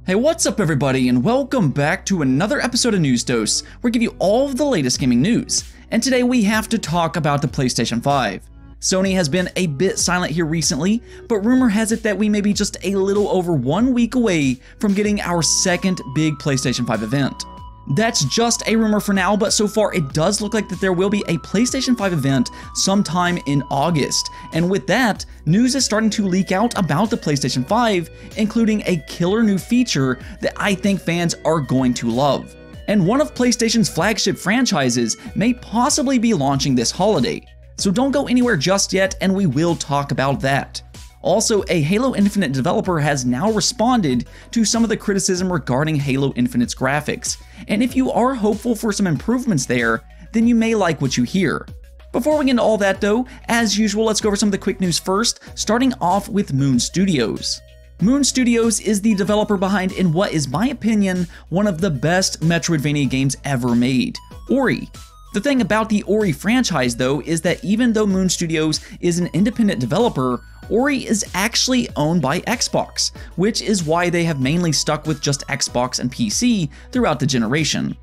Hey, what's up everybody, and welcome back to another episode of News Dose, where we give you all of the latest gaming news. And today we have to talk about the PlayStation 5. Sony has been a bit silent here recently, but rumor has it that we may be just a little over 1 week away from getting our second big PlayStation 5 event. That's just a rumor for now, but so far it does look like that there will be a PlayStation 5 event sometime in August. And with that, news is starting to leak out about the PlayStation 5, including a killer new feature that I think fans are going to love. And one of PlayStation's flagship franchises may possibly be launching this holiday. So don't go anywhere just yet, and we will talk about that. Also, a Halo Infinite developer has now responded to some of the criticism regarding Halo Infinite's graphics, and if you are hopeful for some improvements there, then you may like what you hear. Before we get into all that though, as usual, let's go over some of the quick news first, starting off with Moon Studios. Moon Studios is the developer behind, in what is my opinion, one of the best Metroidvania games ever made, Ori. The thing about the Ori franchise though is that even though Moon Studios is an independent developer, Ori is actually owned by Xbox, which is why they have mainly stuck with just Xbox and PC throughout the generation.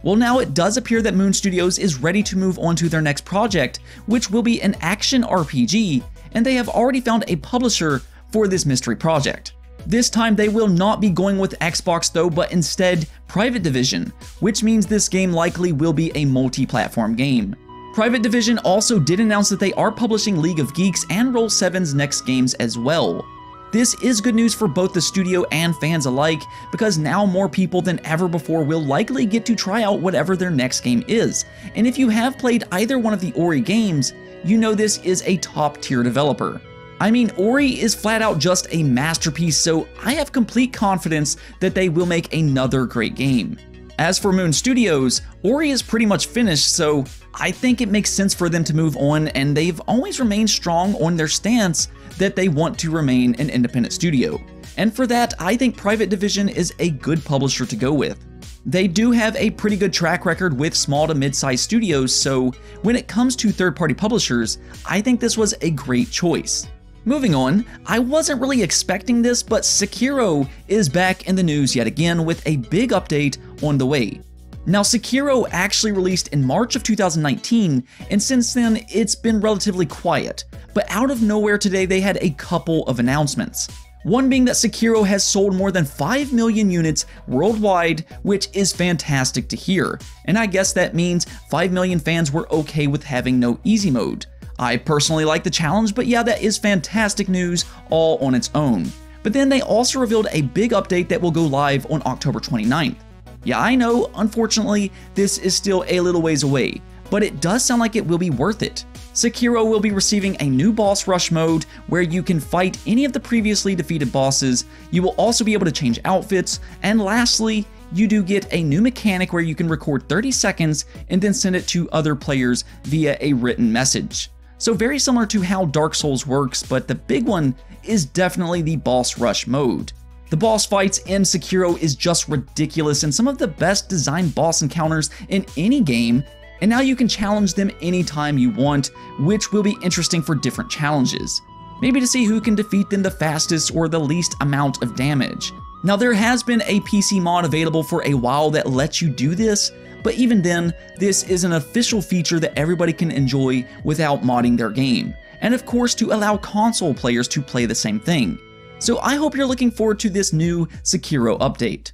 Well, now it does appear that Moon Studios is ready to move on to their next project, which will be an action RPG, and they have already found a publisher for this mystery project. This time they will not be going with Xbox though, but instead Private Division, which means this game likely will be a multi-platform game. Private Division also did announce that they are publishing League of Geeks and Roll7's next games as well. This is good news for both the studio and fans alike, because now more people than ever before will likely get to try out whatever their next game is. And if you have played either one of the Ori games, you know this is a top tier developer. I mean, Ori is flat out just a masterpiece, so I have complete confidence that they will make another great game. As for Moon Studios, Ori is pretty much finished, so I think it makes sense for them to move on, and they've always remained strong on their stance that they want to remain an independent studio. And for that, I think Private Division is a good publisher to go with. They do have a pretty good track record with small to mid-sized studios, so when it comes to third-party publishers, I think this was a great choice. Moving on, I wasn't really expecting this, but Sekiro is back in the news yet again with a big update on the way. Now, Sekiro actually released in March of 2019, and since then it's been relatively quiet, but out of nowhere today they had a couple of announcements. One being that Sekiro has sold more than 5 million units worldwide, which is fantastic to hear, and I guess that means 5 million fans were okay with having no easy mode. I personally like the challenge, but yeah, that is fantastic news all on its own. But then they also revealed a big update that will go live on October 29th. Yeah, I know, unfortunately, this is still a little ways away, but it does sound like it will be worth it. Sekiro will be receiving a new boss rush mode where you can fight any of the previously defeated bosses. You will also be able to change outfits, and lastly, you do get a new mechanic where you can record 30 seconds and then send it to other players via a written message. So very similar to how Dark Souls works, but the big one is definitely the boss rush mode. The boss fights in Sekiro is just ridiculous and some of the best designed boss encounters in any game, and now you can challenge them anytime you want, which will be interesting for different challenges. Maybe to see who can defeat them the fastest or the least amount of damage. Now, there has been a PC mod available for a while that lets you do this, but even then, this is an official feature that everybody can enjoy without modding their game, and of course to allow console players to play the same thing. So I hope you're looking forward to this new Sekiro update.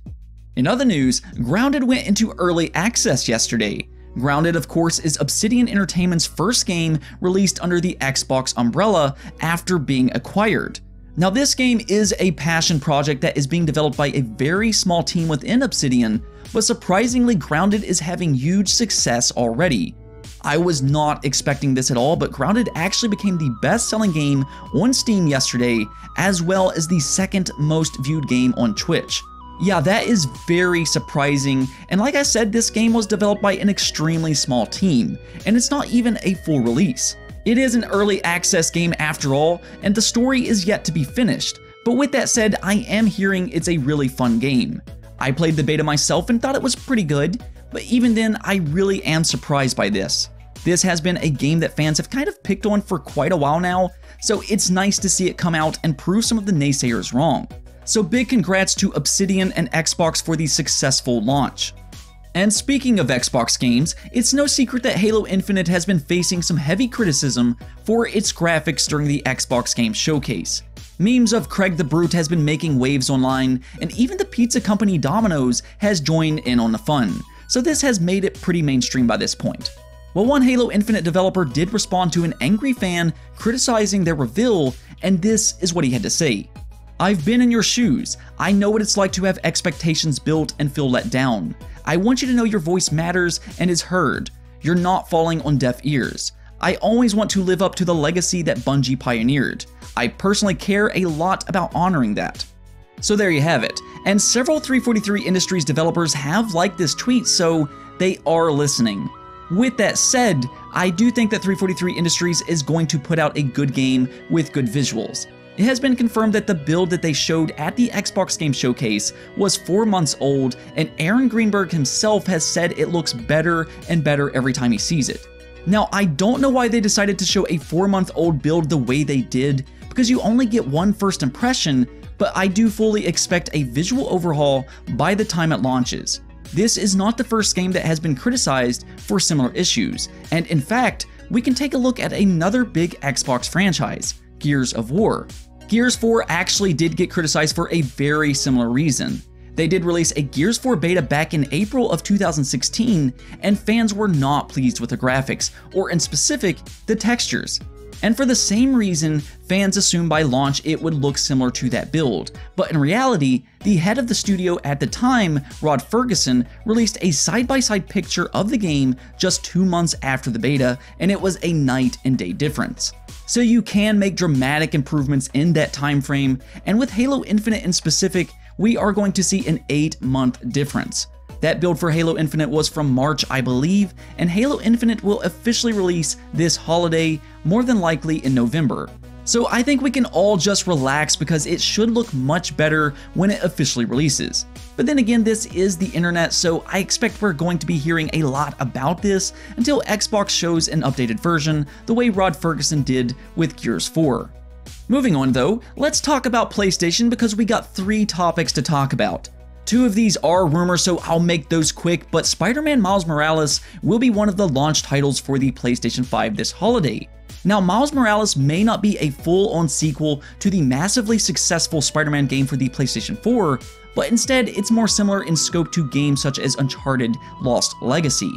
In other news, Grounded went into early access yesterday. Grounded, of course, is Obsidian Entertainment's first game released under the Xbox umbrella after being acquired. Now, this game is a passion project that is being developed by a very small team within Obsidian, but surprisingly, Grounded is having huge success already. I was not expecting this at all, but Grounded actually became the best-selling game on Steam yesterday, as well as the second most viewed game on Twitch. Yeah, that is very surprising, and like I said, this game was developed by an extremely small team, and it's not even a full release. It is an early access game after all, and the story is yet to be finished, but with that said, I am hearing it's a really fun game. I played the beta myself and thought it was pretty good, but even then, I really am surprised by this. This has been a game that fans have kind of picked on for quite a while now, so it's nice to see it come out and prove some of the naysayers wrong. So big congrats to Obsidian and Xbox for the successful launch. And speaking of Xbox games, it's no secret that Halo Infinite has been facing some heavy criticism for its graphics during the Xbox Game Showcase. Memes of Craig the Brute has been making waves online, and even the pizza company Domino's has joined in on the fun, so this has made it pretty mainstream by this point. Well, one Halo Infinite developer did respond to an angry fan criticizing their reveal, and this is what he had to say. "I've been in your shoes. I know what it's like to have expectations built and feel let down. I want you to know your voice matters and is heard. You're not falling on deaf ears. I always want to live up to the legacy that Bungie pioneered. I personally care a lot about honoring that." So there you have it, and several 343 Industries developers have liked this tweet, so they are listening. With that said, I do think that 343 Industries is going to put out a good game with good visuals. It has been confirmed that the build that they showed at the Xbox Game Showcase was 4 months old, and Aaron Greenberg himself has said it looks better and better every time he sees it. Now, I don't know why they decided to show a 4-month-old build the way they did, because you only get one first impression, but I do fully expect a visual overhaul by the time it launches. This is not the first game that has been criticized for similar issues, and in fact, we can take a look at another big Xbox franchise, Gears of War. Gears 4 actually did get criticized for a very similar reason. They did release a Gears 4 beta back in April of 2016, and fans were not pleased with the graphics, or in specific, the textures. And for the same reason, fans assumed by launch it would look similar to that build. But in reality, the head of the studio at the time, Rod Ferguson, released a side-by-side picture of the game just 2 months after the beta, and it was a night and day difference. So you can make dramatic improvements in that time frame, and with Halo Infinite in specific, we are going to see an 8-month difference. That build for Halo Infinite was from March, I believe, and Halo Infinite will officially release this holiday, more than likely in November. So I think we can all just relax because it should look much better when it officially releases. But then again, this is the internet, so I expect we're going to be hearing a lot about this until Xbox shows an updated version, the way Rod Ferguson did with Gears 4. Moving on though, let's talk about PlayStation because we got 3 topics to talk about. 2 of these are rumors, so I'll make those quick, but Spider-Man Miles Morales will be one of the launch titles for the PlayStation 5 this holiday. Now, Miles Morales may not be a full-on sequel to the massively successful Spider-Man game for the PlayStation 4, but instead it's more similar in scope to games such as Uncharted Lost Legacy.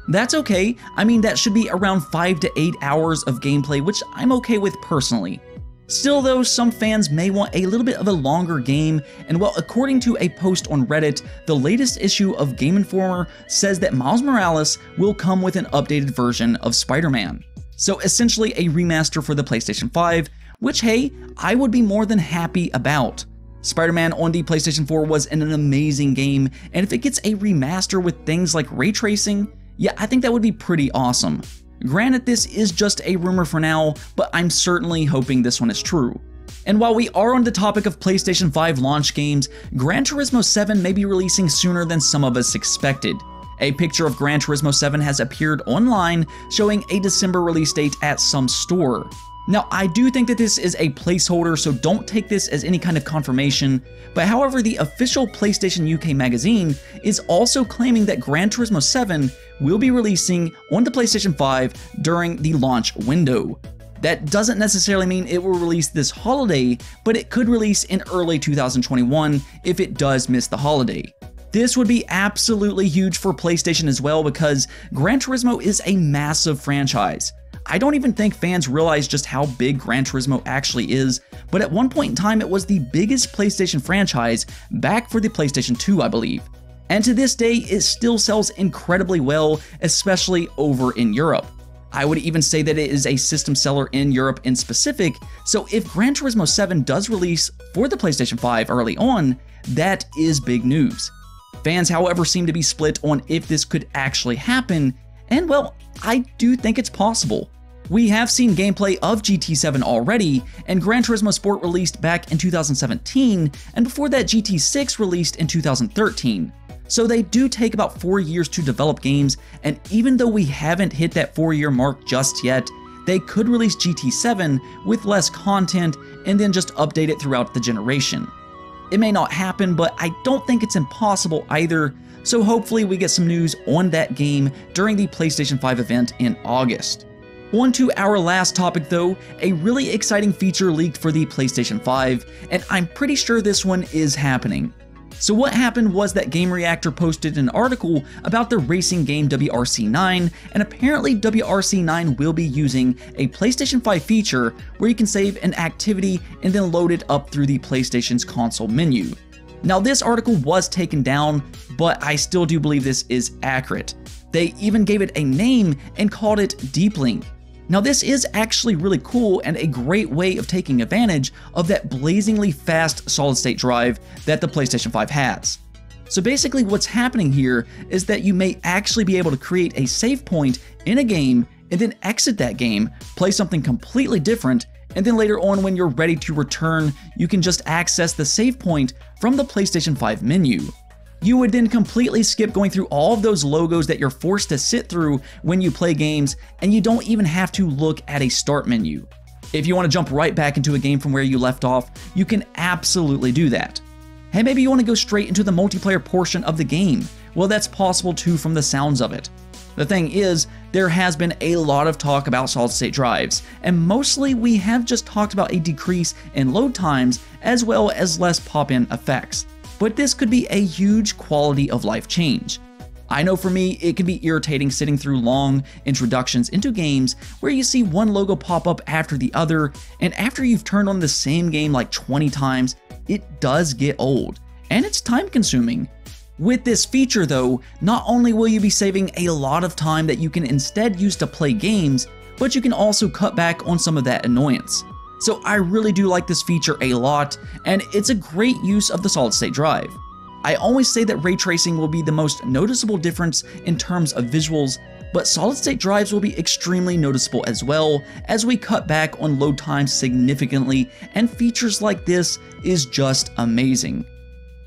That's okay, I mean that should be around 5 to 8 hours of gameplay, which I'm okay with personally. Still though, some fans may want a little bit of a longer game, and well, according to a post on Reddit, the latest issue of Game Informer says that Miles Morales will come with an updated version of Spider-Man. So essentially a remaster for the PlayStation 5, which hey, I would be more than happy about. Spider-Man on the PlayStation 4 was an amazing game, and if it gets a remaster with things like ray tracing, yeah, I think that would be pretty awesome. Granted, this is just a rumor for now, but I'm certainly hoping this one is true. And while we are on the topic of PlayStation 5 launch games, Gran Turismo 7 may be releasing sooner than some of us expected. A picture of Gran Turismo 7 has appeared online showing a December release date at some store. Now, I do think that this is a placeholder, so don't take this as any kind of confirmation, but however, the official PlayStation UK magazine is also claiming that Gran Turismo 7 will be releasing on the PlayStation 5 during the launch window. That doesn't necessarily mean it will release this holiday, but it could release in early 2021 if it does miss the holiday. This would be absolutely huge for PlayStation as well because Gran Turismo is a massive franchise. I don't even think fans realize just how big Gran Turismo actually is, but at one point in time it was the biggest PlayStation franchise back for the PlayStation 2, I believe. And to this day, it still sells incredibly well, especially over in Europe. I would even say that it is a system seller in Europe in specific, so if Gran Turismo 7 does release for the PlayStation 5 early on, that is big news. Fans, however, seem to be split on if this could actually happen, and well, I do think it's possible. We have seen gameplay of GT7 already, and Gran Turismo Sport released back in 2017, and before that GT6 released in 2013. So they do take about 4 years to develop games, and even though we haven't hit that 4-year mark just yet, they could release GT7 with less content and then just update it throughout the generation. It may not happen, but I don't think it's impossible either, so hopefully we get some news on that game during the PlayStation 5 event in August. On to our last topic though, a really exciting feature leaked for the PlayStation 5, and I'm pretty sure this one is happening. So what happened was that Game Reactor posted an article about the racing game WRC9, and apparently WRC9 will be using a PlayStation 5 feature where you can save an activity and then load it up through the PlayStation's console menu. Now this article was taken down, but I still do believe this is accurate. They even gave it a name and called it Deep Link. Now this is actually really cool and a great way of taking advantage of that blazingly fast solid-state drive that the PlayStation 5 has. So basically what's happening here is that you may actually be able to create a save point in a game and then exit that game, play something completely different, and then later on when you're ready to return, you can just access the save point from the PlayStation 5 menu. You would then completely skip going through all of those logos that you're forced to sit through when you play games, and you don't even have to look at a start menu. If you want to jump right back into a game from where you left off, you can absolutely do that. Hey, maybe you want to go straight into the multiplayer portion of the game. Well, that's possible too from the sounds of it. The thing is, there has been a lot of talk about solid-state drives, and mostly we have just talked about a decrease in load times as well as less pop-in effects. But this could be a huge quality of life change. I know for me, it can be irritating sitting through long introductions into games where you see one logo pop up after the other, and after you've turned on the same game like 20 times, it does get old, and it's time consuming. With this feature though, not only will you be saving a lot of time that you can instead use to play games, but you can also cut back on some of that annoyance. So I really do like this feature a lot, and it's a great use of the solid-state drive. I always say that ray tracing will be the most noticeable difference in terms of visuals, but solid-state drives will be extremely noticeable as well as we cut back on load times significantly, and features like this is just amazing.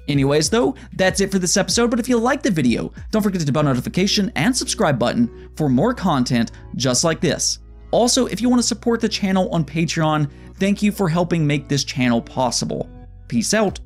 Anyways though, that's it for this episode, but if you liked the video, don't forget to hit the bell notification and subscribe button for more content just like this. Also, if you want to support the channel on Patreon, thank you for helping make this channel possible. Peace out.